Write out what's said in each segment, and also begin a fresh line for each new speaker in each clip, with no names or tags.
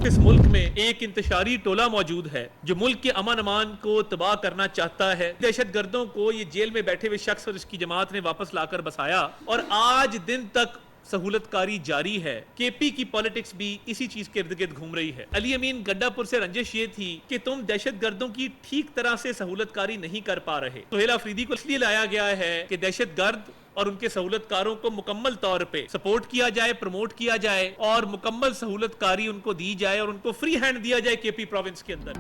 اس ملک میں ایک انتشاری ٹولہ موجود ہے جو ملک کے امن امان کو تباہ کرنا چاہتا ہے. دہشت گردوں کو یہ جیل میں بیٹھے ہوئے شخص اور اس کی جماعت نے واپس لا کر بسایا اور آج دن تک سہولت کاری جاری ہے. کے پی کی پالیٹکس بھی اسی چیز کے ارد گرد گھوم رہی ہے. علی امین گڈھا پور سے رنجش یہ تھی کہ تم دہشت گردوں کی ٹھیک طرح سے سہولت کاری نہیں کر پا رہے. سہیل آفریدی کو اس لیے لایا گیا ہے کہ دہشت گرد اور ان کے سہولت کاروں کو مکمل طور پہ سپورٹ کیا جائے, پروموٹ کیا جائے اور مکمل سہولت کاری ان کو دی جائے اور ان کو فری ہینڈ دیا جائے کے پی پروونس کے اندر.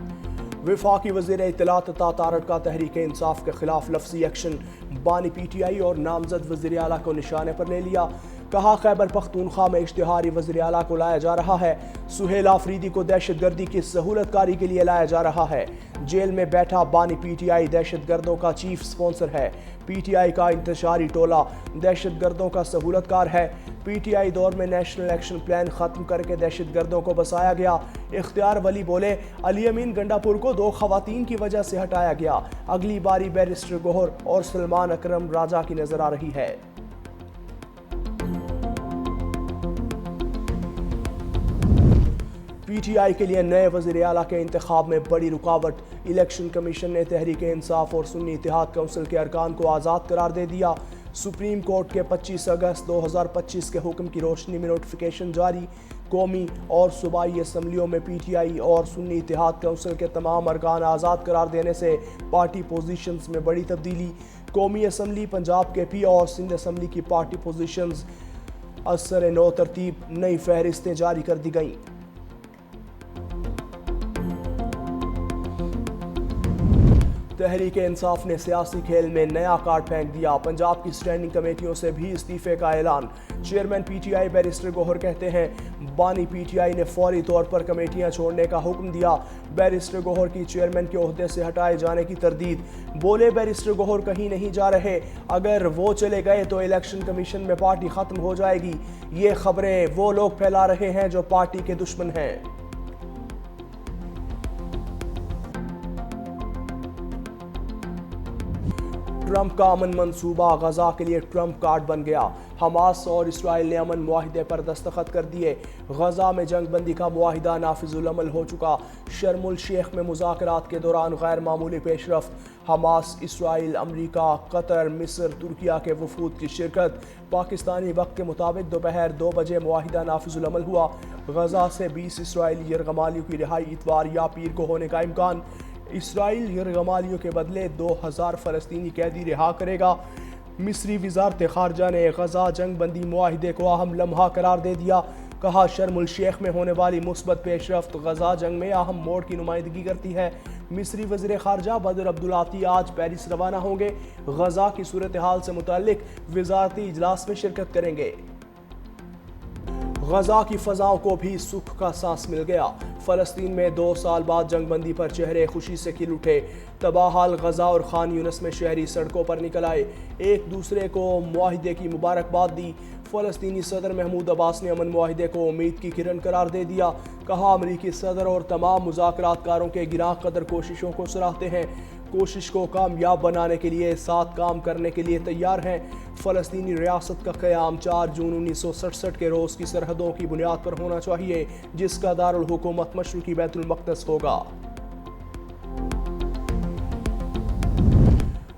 وفاقی وزیر اطلاعات عطا تارڑ کا تحریک انصاف کے خلاف لفظی ایکشن. بانی پی ٹی آئی اور نامزد وزیر اعلیٰ کو نشانے پر لے لیا. کہا خیبر پختونخوا میں اشتہاری وزیر اعلیٰ کو لایا جا رہا ہے. سہیل آفریدی کو دہشت گردی کی سہولت کاری کے لیے لایا جا رہا ہے. جیل میں بیٹھا بانی پی ٹی آئی دہشت گردوں کا چیف سپانسر ہے. پی ٹی آئی کا انتشاری ٹولہ دہشت گردوں کا سہولت کار ہے. پی ٹی آئی دور میں نیشنل ایکشن پلان ختم کر کے دہشت گردوں کو بسایا گیا. اختیار ولی بولے علی امین گنڈا پور کو 2 خواتین کی وجہ سے ہٹایا گیا. اگلی باری بیرسٹر گوہر اور سلمان اکرم راجہ کی نظر آ رہی ہے. پی ٹی آئی کے لیے نئے وزیر اعلیٰ کے انتخاب میں بڑی رکاوٹ. الیکشن کمیشن نے تحریک انصاف اور سنی اتحاد کونسل کے ارکان کو آزاد قرار دے دیا. سپریم کورٹ کے 25 اگست 2025 کے حکم کی روشنی میں نوٹیفیکیشن جاری. قومی اور صوبائی اسمبلیوں میں پی ٹی آئی اور سنی اتحاد کونسل کے تمام ارکان آزاد قرار دینے سے پارٹی پوزیشنز میں بڑی تبدیلی. قومی اسمبلی پنجاب کے پی اور سندھ اسمبلی کی پارٹی پوزیشنز اثر نو ترتیب نئی فہرستیں جاری کر دی گئیں. تحریک انصاف نے سیاسی کھیل میں نیا کارڈ پھینک دیا. پنجاب کی سٹینڈنگ کمیٹیوں سے بھی استعفے کا اعلان. Chairman P T I barrister Gohar کہتے ہیں بانی پی ٹی آئی نے فوری طور پر کمیٹیاں چھوڑنے کا حکم دیا. بیرسٹر گوہر کی چیئرمین کے عہدے سے ہٹائے جانے کی تردید. بولے بیرسٹر گوہر کہیں نہیں جا رہے. اگر وہ چلے گئے تو الیکشن کمیشن میں پارٹی ختم ہو جائے گی. یہ خبریں وہ لوگ پھیلا رہے ہیں جو پارٹی کے دشمن ہیں. ٹرمپ کا امن منصوبہ غزہ کے لیے ٹرمپ کارڈ بن گیا. حماس اور اسرائیل نے امن معاہدے پر دستخط کر دیے. غزہ میں جنگ بندی کا معاہدہ نافذ العمل ہو چکا. شرم الشیخ میں مذاکرات کے دوران غیر معمولی پیش رفت. حماس، اسرائیل، امریکہ، قطر، مصر، ترکیہ کے وفود کی شرکت. پاکستانی وقت کے مطابق دوپہر 2 بجے معاہدہ نافذ العمل ہوا. غزہ سے 20 اسرائیلی یرغمالیوں کی رہائی اتوار یا پیر کو ہونے کا امکان. اسرائیل یرغمالیوں کے بدلے 2000 فلسطینی قیدی رہا کرے گا. مصری وزارت خارجہ نے غزہ جنگ بندی معاہدے کو اہم لمحہ قرار دے دیا. کہا شرم الشیخ میں ہونے والی مثبت پیش رفت غزہ جنگ میں اہم موڑ کی نمائندگی کرتی ہے. مصری وزیر خارجہ بدر عبدالعاطی آج پیرس روانہ ہوں گے. غزہ کی صورتحال سے متعلق وزارتی اجلاس میں شرکت کریں گے. غزہ کی فضاؤں کو بھی سکھ کا سانس مل گیا. فلسطین میں 2 سال بعد جنگ بندی پر چہرے خوشی سے کھل اٹھے. تباہ حال غزہ اور خان یونس میں شہری سڑکوں پر نکل آئے. ایک دوسرے کو معاہدے کی مبارکباد دی. فلسطینی صدر محمود عباس نے امن معاہدے کو امید کی کرن قرار دے دیا. کہا امریکی صدر اور تمام مذاکرات کاروں کے گراں قدر کوششوں کو سراہتے ہیں. کوشش کو کامیاب بنانے کے لیے ساتھ کام کرنے کے لیے تیار ہیں. فلسطینی ریاست کا قیام 4 جون 1967 کے روز کی سرحدوں کی بنیاد پر ہونا چاہیے جس کا دارالحکومت مشرقی بیت المقدس ہوگا.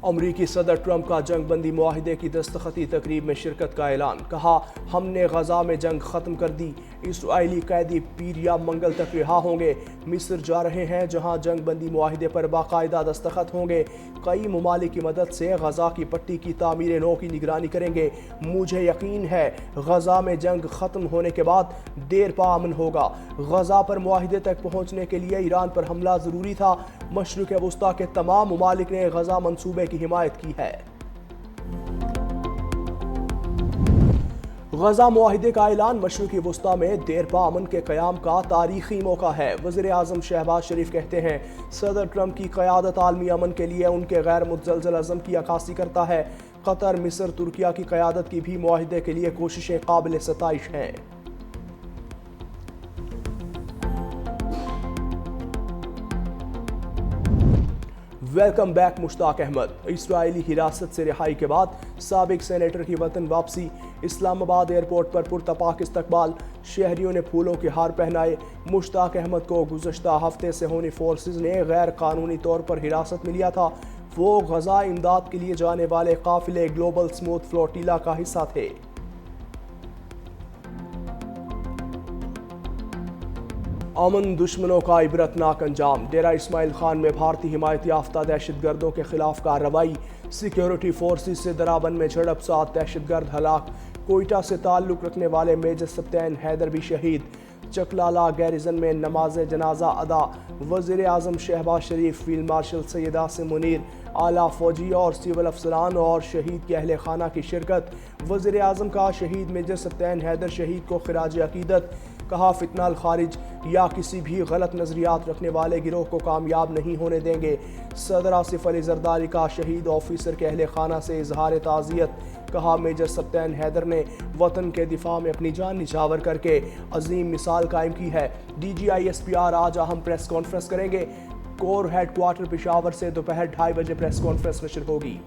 امریکی صدر ٹرمپ کا جنگ بندی معاہدے کی دستخطی تقریب میں شرکت کا اعلان. کہا ہم نے غزہ میں جنگ ختم کر دی. اسرائیلی قیدی پیر یا منگل تک رہا ہوں گے. مصر جا رہے ہیں جہاں جنگ بندی معاہدے پر باقاعدہ دستخط ہوں گے. کئی ممالک کی مدد سے غزہ کی پٹی کی تعمیر نو کی نگرانی کریں گے. مجھے یقین ہے غزہ میں جنگ ختم ہونے کے بعد دیر پا امن ہوگا. غزہ پر معاہدے تک پہنچنے کے لیے ایران پر حملہ ضروری تھا. مشرق وسطیٰ کے تمام ممالک نے غزہ منصوبے کی حمایت کی ہے. غزہ معاہدے کا اعلان مشرقی وسطیٰ میں دیرپا امن کے قیام کا تاریخی موقع ہے. وزیر اعظم شہباز شریف کہتے ہیں صدر ٹرمپ کی قیادت عالمی امن کے لیے ان کے غیر متزلزل عزم کی عکاسی کرتا ہے. قطر، مصر، ترکیہ کی قیادت کی بھی معاہدے کے لیے کوششیں قابل ستائش ہیں. Welcome back Mushtaq Ahmad. इसराइली हिरासत से रिहाई के बाद साबिक सेनेटर की वतन वापसी। इस्लामाबाद एयरपोर्ट पर पुरतपाक इस्तकबाल, शहरियों ने फूलों के हार पहनाए। मुश्ताक अहमद को गुज़श्ता हफ्ते से होनी फोर्सेस ने गैर कानूनी तौर पर हिरासत में लिया था। वो गजा इमदाद के लिए जाने वाले काफिले ग्लोबल स्मूथ फ्लोटिला का हिस्सा थे। अमन दुश्मनों का इबरतनाक अंजाम। डेरा इस्माइल खान में भारतीय हिमायत याफ्ता दहशतगर्दों के खिलाफ कार्रवाई। सिक्योरिटी फोर्सेस से दराबंद में झड़प, 7 दहशतगर्द हलाक। कोयटा से ताल्लुक रखने वाले मेजर सप्तान हैदर भी शहीद। चकलाला गैरिजन में नमाज जनाजा अदा। वज़ीर आज़म शहबाज शरीफ, फील्ड मार्शल सैयद आसिम मुनीर, आला फौजी और सिविल अफसरान और शहीद के अहले खाना की शिरकत। वज़ीर आज़म का शहीद मेजर सप्तान हैदर शहीद को खिराज अकीदत। कहा, फितनाल खारिज या किसी भी गलत नजरियात रखने वाले गिरोह को कामयाब नहीं होने देंगे। सदर आसिफ अली जरदारी का शहीद ऑफिसर के अहले खाना से इजहार ताज़ियत। कहा, मेजर सप्तान हैदर ने वतन के दिफा में अपनी जान निछावर करके अजीम मिसाल कायम की है। DGISPR आज अहम प्रेस कॉन्फ्रेंस करेंगे। कोर हेडक्वार्टर पेशावर से दोपहर 2:30 बजे प्रेस कॉन्फ्रेंस नशर होगी।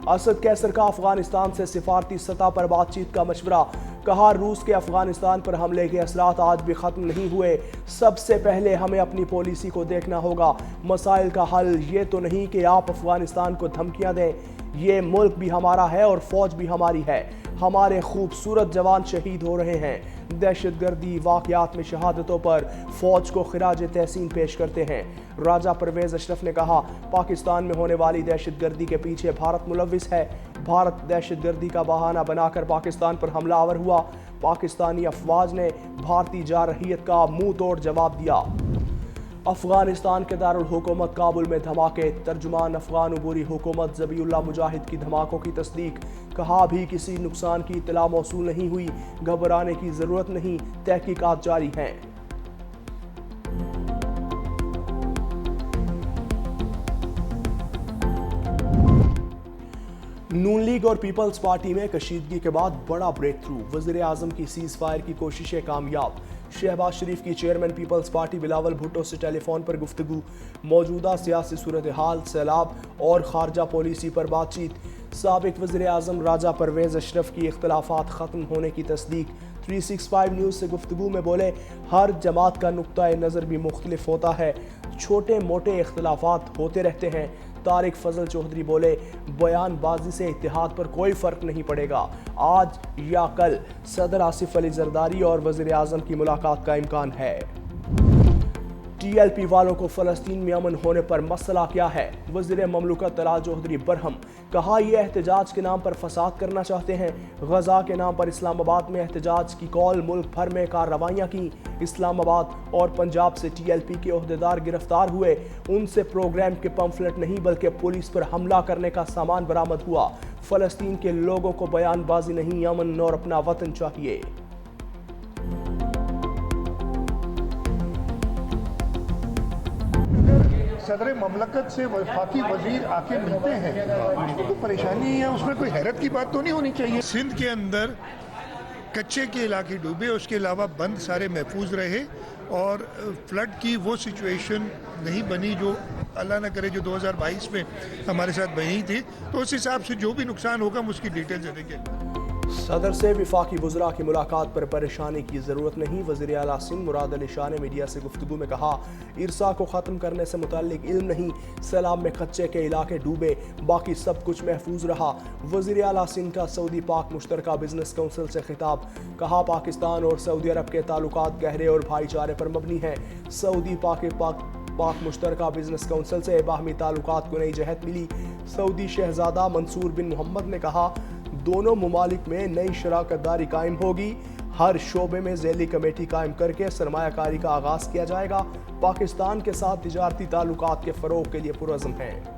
असद कैसर का अफगानिस्तान से सिफारती सतह पर बातचीत का मशवरा। कहा, रूस के अफगानिस्तान पर हमले के असरात आज भी ख़त्म नहीं हुए। सबसे पहले हमें अपनी पॉलिसी को देखना होगा। मसाइल का हल ये तो नहीं कि आप अफगानिस्तान को धमकियां दें। ये मुल्क भी हमारा है और फौज भी हमारी है। हमारे खूबसूरत जवान शहीद हो रहे हैं। दहशतगर्दी वाक़यात में शहादतों पर फौज को खिराज तहसीन पेश करते हैं। राजा परवेज अशरफ ने कहा, पाकिस्तान में होने वाली दहशतगर्दी के पीछे भारत मुलविस है। भारत दहशतगर्दी का बहाना बनाकर पाकिस्तान पर हमलावर हुआ। पाकिस्तानी अफवाज ने भारतीय जारहियत का मुंह तोड़ जवाब दिया। अफगानिस्तान के दारुल हुकूमत काबुल में धमाके। तर्जुमान अफगान अबूरी हुकूमत ज़बीउल्लाह मुजाहिद की धमाकों की तस्दीक। कहा, भी किसी नुकसान की इत्तला मौसूल नहीं हुई, घबराने की ज़रूरत नहीं, तहकीकात जारी हैं। नून लीग और पीपल्स पार्टी में कशीदगी के बाद बड़ा ब्रेक थ्रू। वज़ीर आज़म की सीज फायर की कोशिशें कामयाब। शहबाज शरीफ की chairman Peoples Party Bilawal Bhutto से टेलीफोन पर गुफ्तगू। मौजूदा सियासी सूरत हाल, सैलाब और खारजा पॉलिसी पर बातचीत। साबिक वज़ीर आज़म राजा परवेज अशरफ की इख्तलाफात ख़त्म होने की तस्दीक। 365 न्यूज़ से गुफ्तगू में बोले, हर जमात का नुक्ता नज़र भी मुख्तलिफ होता है, छोटे मोटे इख्तलाफात होते रहते हैं। तारिक फजल चौधरी बोले, बयानबाजी से इत्तेहाद पर कोई फ़र्क नहीं पड़ेगा। आज या कल सदर आसिफ अली जरदारी और वज़ीर आज़म की मुलाकात का इम्कान है। TLP वालों को फ़लस्तीन में अमन होने पर मसला क्या है? वज़ीर ममलुकत तलाल चौधरी बरहम। कहा, ये एहतजाज के नाम पर फसाद करना चाहते हैं। गजा के नाम पर इस्लामाबाद में एहतजाज की कॉल, मुल्क भर में कार्रवाइयाँ की। इस्लामाबाद और पंजाब से TLP के ओहदेदार गिरफ्तार हुए। उनसे प्रोग्राम के पम्फलेट नहीं बल्कि पुलिस पर हमला करने का सामान बरामद हुआ। फ़लस्तीन के लोगों को बयानबाजी नहीं, अमन और अपना वतन चाहिए।
सदर ममलकत से वफाकी वजीर आके मिलते हैं, उसको तो परेशानी है, उसमें कोई हैरत की बात तो नहीं होनी चाहिए। सिंध के अंदर कच्चे के इलाके डूबे, उसके अलावा बंद सारे महफूज रहे और फ्लड की वो सिचुएशन नहीं बनी जो अल्लाह न करे जो 2022 में हमारे साथ बनी थी। तो उस हिसाब से जो भी नुकसान होगा हम उसकी डिटेल देंगे।
सदर से वफाकी वज़रा की मुलाकात पर परेशानी की ज़रूरत नहीं। वज़ीर आला सिंध मुराद अली शाह ने मीडिया से गुफ्तगू में कहा, इरसा को ख़त्म करने से मुताल्लिक इल्म नहीं, सैलाब में कच्चे के इलाके डूबे, बाकी सब कुछ महफूज रहा। वज़ीर आला सिंध का सऊदी पाक मुश्तरका बिजनेस काउंसिल से खिताब। कहा, पाकिस्तान और सऊदी अरब के ताल्लुकात गहरे और भाईचारे पर मबनी हैं। सऊदी पाक मुश्तरका बिजनेस काउंसिल से बाहमी ताल्लुकात को नई जहत मिली। सऊदी शहजादा मंसूर बिन मोहम्मद ने कहा, दोनों ममालिक में नई शराकतदारी कायम होगी। हर शोबे में ज़ैली कमेटी कायम करके सरमायाकारी का आगाज़ किया जाएगा। पाकिस्तान के साथ तिजारती ताल्लुकात के फ़रोग़ के लिए पुरअज़्म हैं।